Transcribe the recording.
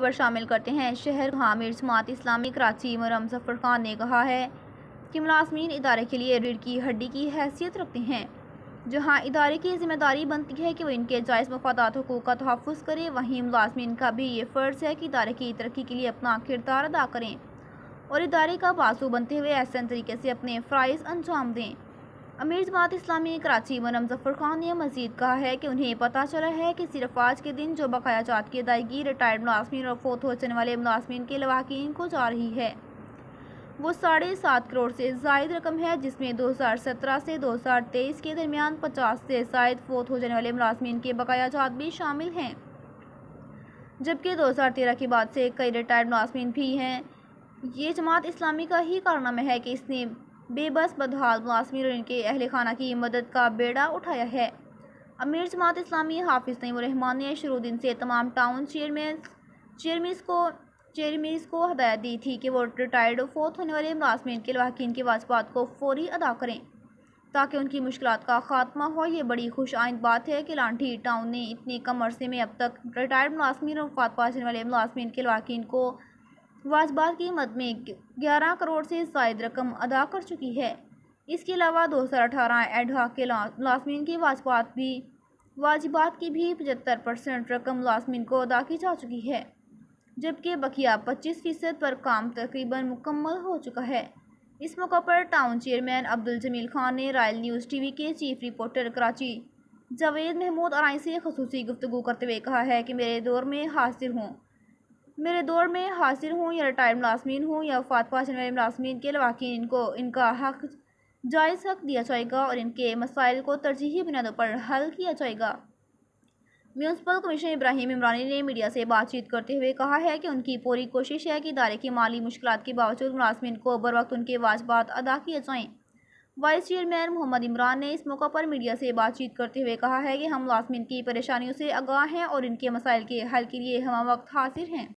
خبر شامل کرتے ہیں۔ شہر امیر جماعت اسلامی کراچی مرہم ظفر خان نے کہا ہے کہ ملازمین ادارے کے لیے ریڑھ کی ہڈی کی حیثیت رکھتے ہیں۔ جہاں ادارے کی ذمہ داری بنتی ہے کہ وہ ان کے جائز مفادات حقوق کا تحفظ کرے، وہیں ملازمین کا بھی یہ فرض ہے کہ ادارے کی ترقی کے لیے اپنا کردار ادا کریں اور ادارے کا بازو بنتے ہوئے احسن طریقے سے اپنے فرائض انجام دیں۔ امیر جماعت اسلامی کراچی مرہم ظفر خان نے مزید کہا ہے کہ انہیں پتہ چلا ہے کہ صرف آج کے دن جو بقایا جات کی ادائیگی ریٹائرڈ ملازمین اور فوت ہو جانے والے ملازمین کے لواحقین کو جا رہی ہے، وہ 7.5 کروڑ سے زائد رقم ہے، جس میں 2017 سے 2023 کے درمیان 50 سے زائد فوت ہو جانے والے ملازمین کے بقایا جات بھی شامل ہیں، جبکہ 2013 کے بعد سے کئی ریٹائرڈ ملازمین بھی ہیں۔ یہ جماعت اسلامی کا ہی کارنامہ ہے کہ اس نے بے بس بدحال ملازمین اور ان کے اہل خانہ کی مدد کا بیڑا اٹھایا ہے۔ امیر جماعت اسلامی حافظ نعیم الرحمن نے شروع دن سے تمام ٹاؤن چیئرمینز کو ہدایت دی تھی کہ وہ ریٹائرڈ فوت ہونے والے ملازمین کے لواحقین کے واجبات کو فوری ادا کریں تاکہ ان کی مشکلات کا خاتمہ ہو۔ یہ بڑی خوش آئند بات ہے کہ لانٹھی ٹاؤن نے اتنے کم عرصے میں اب تک ریٹائرڈ ملازمین اور وفات پا جانے والے ملازمین کے لواحقین کو واجبات کی مد میں 11 کروڑ سے زائد رقم ادا کر چکی ہے۔ اس کے علاوہ 2018 ایڈ ہاک کے ملازمین کے واجبات کی بھی 75% رقم ملازمین کو ادا کی جا چکی ہے، جبکہ بقیہ 25% پر کام تقریباً مکمل ہو چکا ہے۔ اس موقع پر ٹاؤن چیئرمین عبدالجمیل خان نے رائل نیوز ٹی وی کے چیف رپورٹر کراچی جاوید محمود ارائیں سے خصوصی گفتگو کرتے ہوئے کہا ہے کہ میرے دور میں حاضر ہوں یا ریٹائرڈ ملازمین ہوں یا وفات پا جانے والے ملازمین کے لواحقین کو ان کا جائز حق دیا جائے گا اور ان کے مسائل کو ترجیحی بنیادوں پر حل کیا جائے گا۔ میونسپل کمشنر ابراہیم عمرانی نے میڈیا سے بات چیت کرتے ہوئے کہا ہے کہ ان کی پوری کوشش ہے کہ ادارے کی مالی مشکلات کے باوجود ملازمین کو بروقت ان کے واجبات ادا کیے جائیں۔ وائس چیئرمین محمد عمران نے اس موقع پر میڈیا سے بات چیت کرتے ہوئے کہا ہے کہ ہم ملازمین کی پریشانیوں سے آگاہ ہیں اور ان کے مسائل کے حل کے لیے ہمہ وقت حاضر ہیں۔